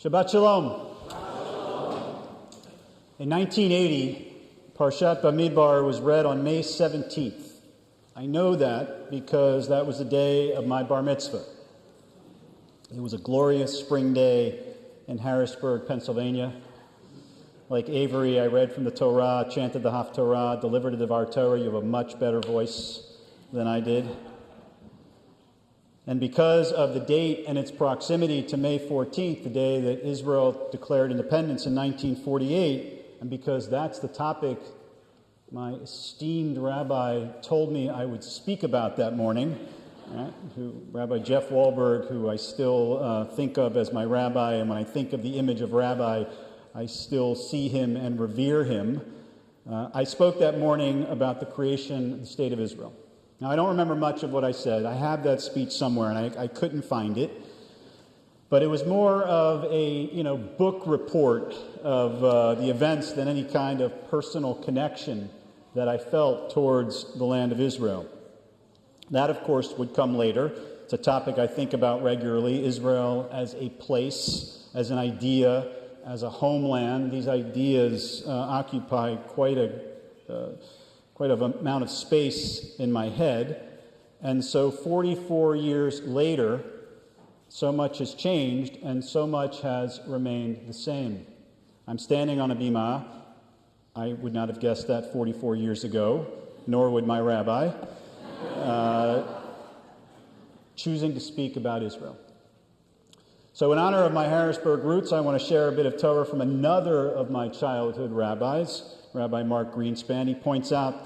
Shabbat Shalom. In 1980, Parshat Bamidbar was read on May 17th. I know that because that was the day of my bar mitzvah. It was a glorious spring day in Harrisburg, Pennsylvania. Like Avery, I read from the Torah, chanted the Haftorah, delivered the Devar Torah. You have a much better voice than I did. And because of the date and its proximity to May 14th, the day that Israel declared independence in 1948, and because that's the topic my esteemed rabbi told me I would speak about that morning, right? Rabbi Jeff Wahlberg, who I still think of as my rabbi, and when I think of the image of rabbi, I still see him and revere him. I spoke that morning about the creation of the State of Israel. Now, I don't remember much of what I said. I have that speech somewhere, and I couldn't find it. But it was more of a, book report of the events than any kind of personal connection that I felt towards the land of Israel. That, of course, would come later. It's a topic I think about regularly. Israel as a place, as an idea, as a homeland. These ideas occupy quite an amount of space in my head. And so 44 years later, so much has changed and so much has remained the same. I'm standing on a bima. I would not have guessed that 44 years ago, nor would my rabbi, choosing to speak about Israel. So in honor of my Harrisburg roots, I want to share a bit of Torah from another of my childhood rabbis, Rabbi Mark Greenspan. He points out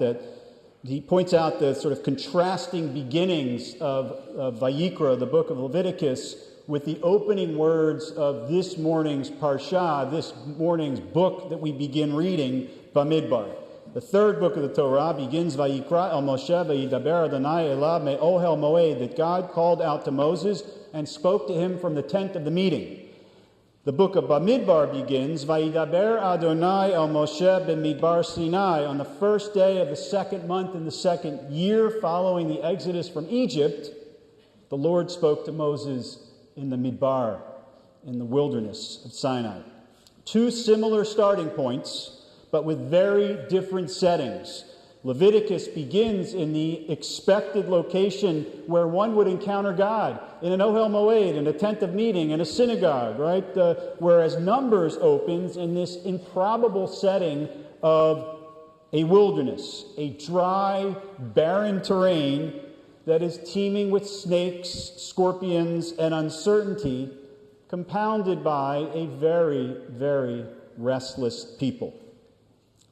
the sort of contrasting beginnings of Vayikra, the book of Leviticus, with the opening words of this morning's parsha, this morning's book that we begin reading, Bamidbar. The third book of the Torah begins Vayikra el Moshe v'yidaber Adonai elav me'ohel moed, that God called out to Moses and spoke to him from the tent of the meeting. The book of Bamidbar begins, Vayidaber Adonai el Moshe b'midbar Sinai, on the first day of the second month in the second year following the exodus from Egypt. The Lord spoke to Moses in the Midbar, in the wilderness of Sinai. Two similar starting points, but with very different settings. Leviticus begins in the expected location where one would encounter God, in an Ohel Moed, in a tent of meeting, in a synagogue, right? Whereas Numbers opens in this improbable setting of a wilderness, a dry, barren terrain that is teeming with snakes, scorpions, and uncertainty, compounded by a very, very restless people.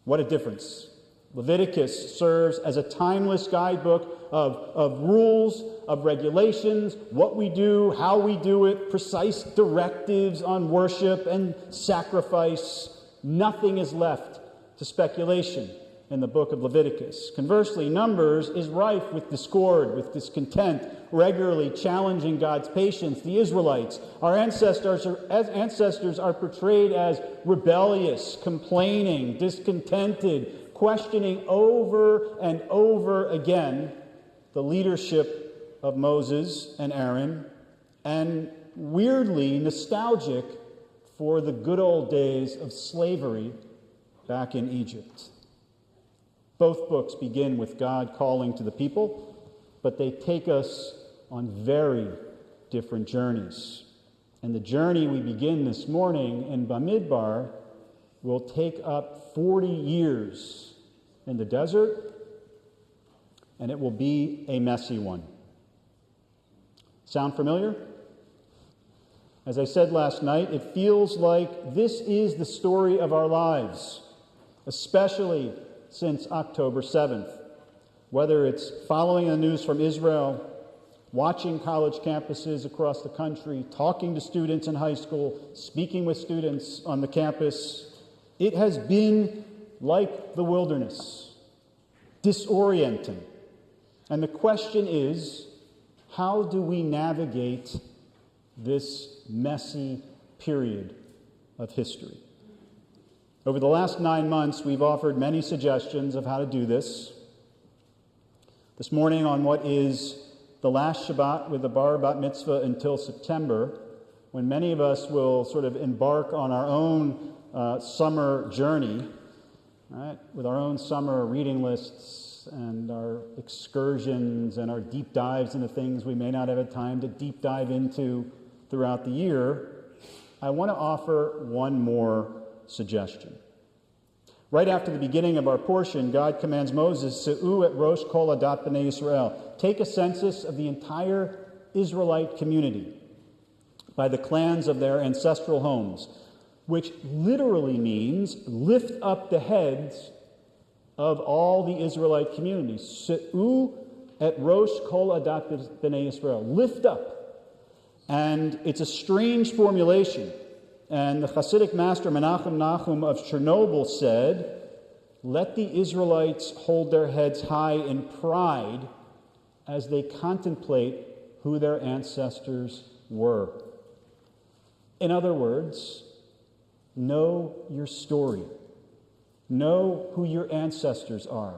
What a difference. Leviticus serves as a timeless guidebook of rules, of regulations, what we do, how we do it, precise directives on worship and sacrifice. Nothing is left to speculation in the book of Leviticus. Conversely, Numbers is rife with discord, with discontent, regularly challenging God's patience. The Israelites, our ancestors are portrayed as rebellious, complaining, discontented, questioning over and over again the leadership of Moses and Aaron, and weirdly nostalgic for the good old days of slavery back in Egypt. Both books begin with God calling to the people, but they take us on very different journeys. And the journey we begin this morning in Bamidbar will take up 40 years in the desert, and it will be a messy one. Sound familiar? As I said last night, it feels like this is the story of our lives, especially since October 7th. Whether it's following the news from Israel, watching college campuses across the country, talking to students in high school, speaking with students on the campus, it has been like the wilderness, disorienting. And the question is, how do we navigate this messy period of history? Over the last 9 months, we've offered many suggestions of how to do this. This morning, on what is the last Shabbat with the bar bat mitzvah until September, when many of us will sort of embark on our own summer journey, right, with our own summer reading lists and our excursions and our deep dives into things we may not have had time to deep dive into throughout the year, I want to offer one more suggestion. Right after the beginning of our portion, God commands Moses, Se'u et rosh kol adat b'nei Israel. Take a census of the entire Israelite community by the clans of their ancestral homes, which literally means lift up the heads of all the Israelite communities. Se'u et rosh kol adat b'nei Israel. Lift up. And it's a strange formulation. And the Hasidic master Menachem Nahum of Chernobyl said, let the Israelites hold their heads high in pride as they contemplate who their ancestors were. In other words, know your story. Know who your ancestors are.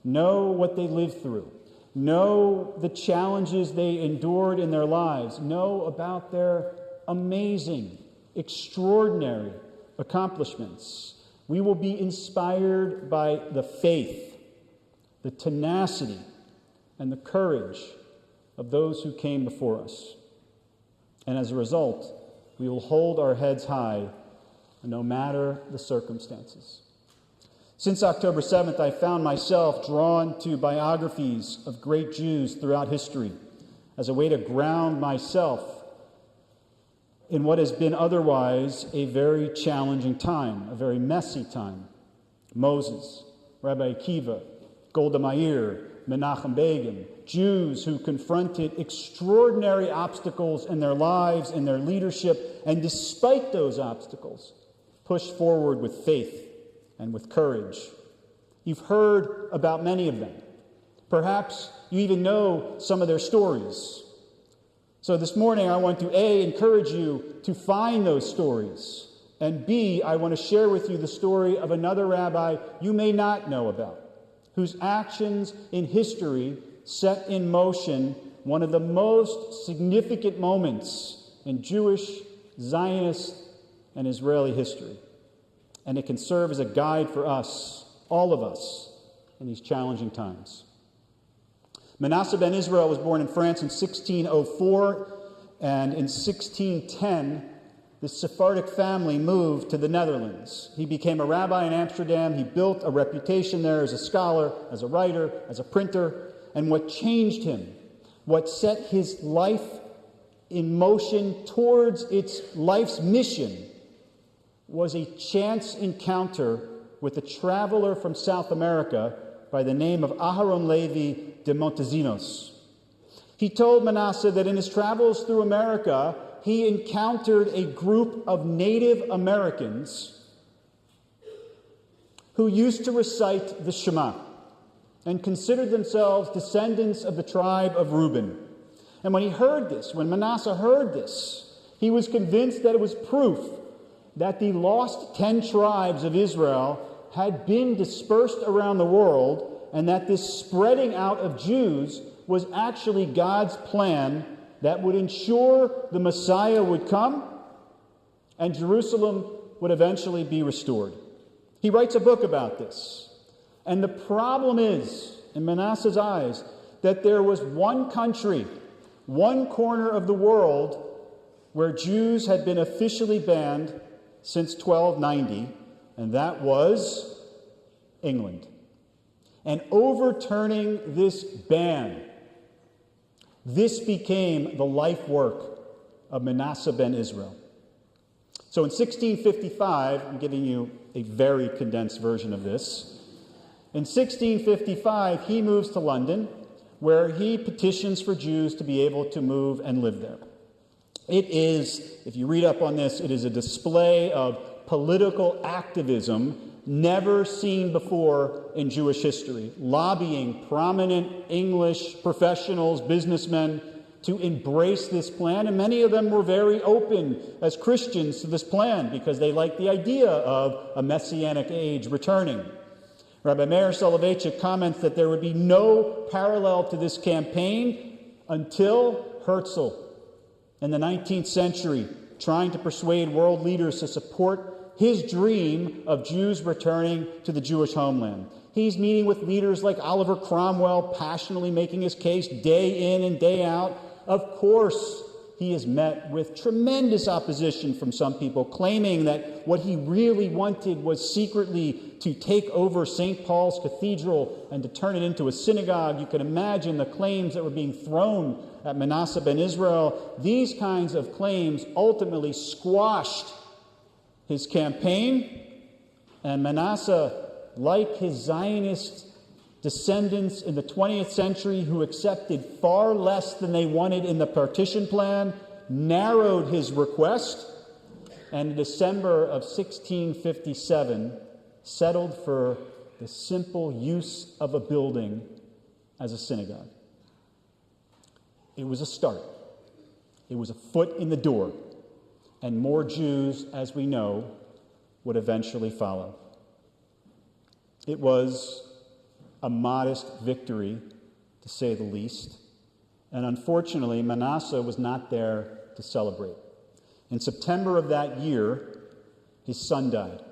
Know what they lived through. Know the challenges they endured in their lives. Know about their amazing, extraordinary accomplishments. We will be inspired by the faith, the tenacity, and the courage of those who came before us. And as a result, we will hold our heads high no matter the circumstances. Since October 7th, I found myself drawn to biographies of great Jews throughout history as a way to ground myself in what has been otherwise a very challenging time, a very messy time. Moses, Rabbi Akiva, Golda Meir, Menachem Begin, Jews who confronted extraordinary obstacles in their lives, in their leadership, and despite those obstacles, pushed forward with faith and with courage. You've heard about many of them. Perhaps you even know some of their stories. So this morning I want to A, encourage you to find those stories, and B, I want to share with you the story of another rabbi you may not know about, whose actions in history set in motion one of the most significant moments in Jewish, Zionist, and Israeli history. And it can serve as a guide for us, all of us, in these challenging times. Manasseh ben Israel was born in France in 1604, and in 1610, the Sephardic family moved to the Netherlands. He became a rabbi in Amsterdam. He built a reputation there as a scholar, as a writer, as a printer. And what changed him, what set his life in motion towards its life's mission, was a chance encounter with a traveler from South America by the name of Aharon Levi de Montesinos. He told Manasseh that in his travels through America, he encountered a group of Native Americans who used to recite the Shema and considered themselves descendants of the tribe of Reuben. And when Manasseh heard this, he was convinced that it was proof that the lost 10 tribes of Israel had been dispersed around the world, and that this spreading out of Jews was actually God's plan that would ensure the Messiah would come and Jerusalem would eventually be restored. He writes a book about this. And the problem is, in Manasseh's eyes, that there was one country, one corner of the world where Jews had been officially banned since 1290, and that was England. And overturning this ban, this became the life work of Manasseh ben Israel. So in 1655, I'm giving you a very condensed version of this. In 1655, he moves to London, where he petitions for Jews to be able to move and live there. It is, if you read up on this, it is a display of political activism never seen before in Jewish history, lobbying prominent English professionals, businessmen, to embrace this plan. And many of them were very open as Christians to this plan because they liked the idea of a messianic age returning. Rabbi Meir Soloveitchik comments that there would be no parallel to this campaign until Herzl in the 19th century trying to persuade world leaders to support his dream of Jews returning to the Jewish homeland. He's meeting with leaders like Oliver Cromwell, passionately making his case day in and day out. Of course, he is met with tremendous opposition from some people, claiming that what he really wanted was secretly to take over St. Paul's Cathedral and to turn it into a synagogue. You can imagine the claims that were being thrown at Manasseh ben Israel. These kinds of claims ultimately squashed his campaign, and Manasseh, like his Zionist descendants in the 20th century who accepted far less than they wanted in the partition plan, narrowed his request, and in December of 1657 settled for the simple use of a building as a synagogue. It was a start. It was a foot in the door, and more Jews, as we know, would eventually follow. It was a modest victory, to say the least. And unfortunately, Manasseh was not there to celebrate. In September of that year, his son died.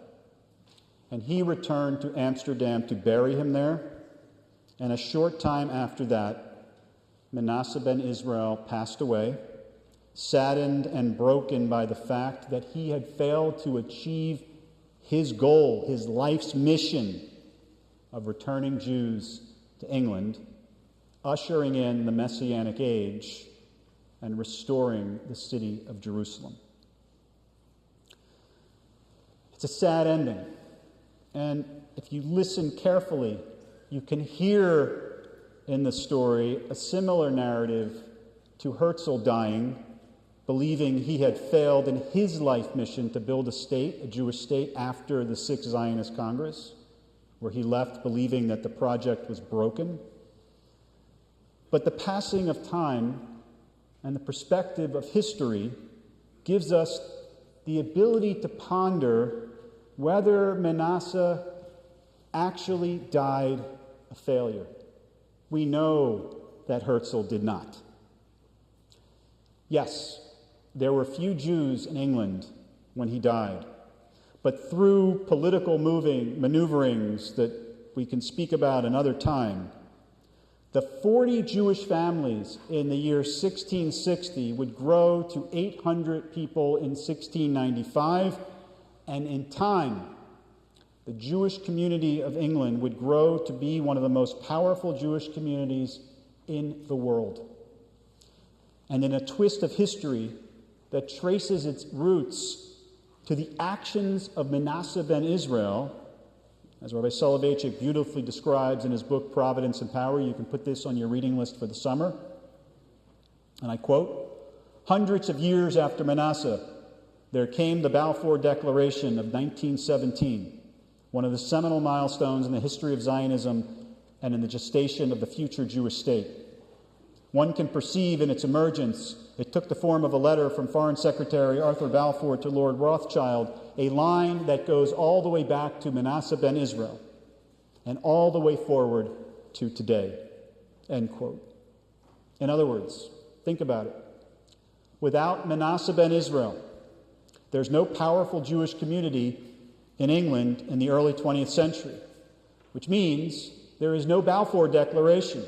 And he returned to Amsterdam to bury him there. And a short time after that, Manasseh ben Israel passed away, saddened and broken by the fact that he had failed to achieve his goal, his life's mission of returning Jews to England, ushering in the Messianic age, and restoring the city of Jerusalem. It's a sad ending. And if you listen carefully, you can hear in the story a similar narrative to Herzl dying, believing he had failed in his life mission to build a state, a Jewish state, after the Sixth Zionist Congress, where he left believing that the project was broken. But the passing of time and the perspective of history gives us the ability to ponder whether Manasseh actually died a failure. We know that Herzl did not. Yes, there were few Jews in England when he died. But through political maneuverings that we can speak about another time, the 40 Jewish families in the year 1660 would grow to 800 people in 1695, and in time, the Jewish community of England would grow to be one of the most powerful Jewish communities in the world. And in a twist of history that traces its roots to the actions of Manasseh ben Israel, as Rabbi Soloveitchik beautifully describes in his book, Providence and Power. You can put this on your reading list for the summer. And I quote, "Hundreds of years after Manasseh, there came the Balfour Declaration of 1917, one of the seminal milestones in the history of Zionism and in the gestation of the future Jewish state. One can perceive in its emergence, it took the form of a letter from Foreign Secretary Arthur Balfour to Lord Rothschild, a line that goes all the way back to Manasseh ben Israel and all the way forward to today." End quote. In other words, think about it. Without Manasseh ben Israel, there's no powerful Jewish community in England in the early 20th century, which means there is no Balfour Declaration,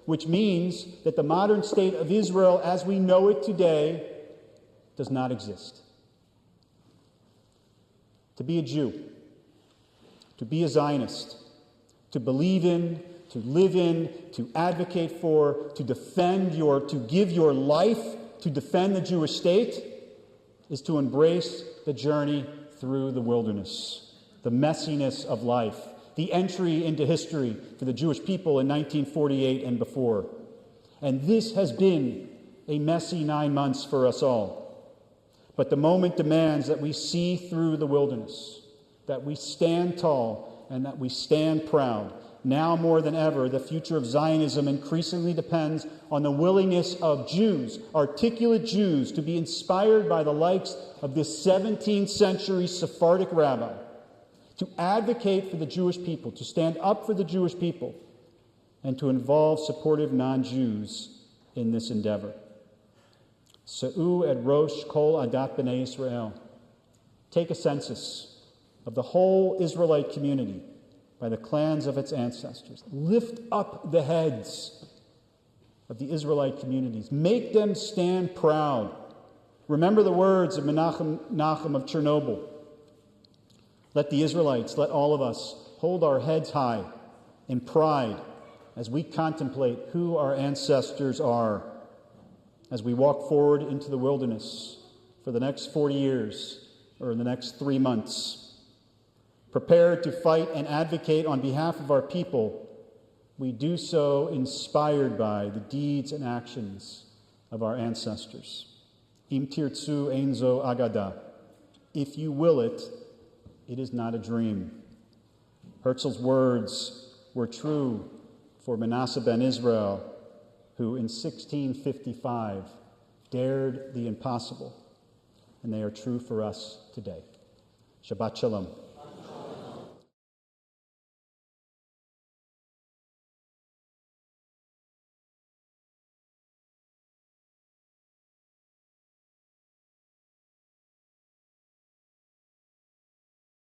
which means that the modern state of Israel as we know it today does not exist. To be a Jew, to be a Zionist, to believe in, to live in, to advocate for, to defend to give your life to defend the Jewish state is to embrace the journey through the wilderness, the messiness of life, the entry into history for the Jewish people in 1948 and before. And this has been a messy 9 months for us all. But the moment demands that we see through the wilderness, that we stand tall, and that we stand proud. Now more than ever, the future of Zionism increasingly depends on the willingness of Jews, articulate Jews, to be inspired by the likes of this 17th century Sephardic rabbi, to advocate for the Jewish people, to stand up for the Jewish people, and to involve supportive non-Jews in this endeavor. Se'u et rosh kol adat b'nei Israel. Take a census of the whole Israelite community by the clans of its ancestors. Lift up the heads of the Israelite communities. Make them stand proud. Remember the words of Menachem of Chernobyl. Let the Israelites, let all of us hold our heads high in pride as we contemplate who our ancestors are, as we walk forward into the wilderness for the next 40 years or in the next 3 months. Prepared to fight and advocate on behalf of our people, we do so inspired by the deeds and actions of our ancestors. Im tirtzu ein zo agada. If you will it, it is not a dream. Herzl's words were true for Manasseh ben Israel, who in 1655 dared the impossible, and they are true for us today. Shabbat Shalom.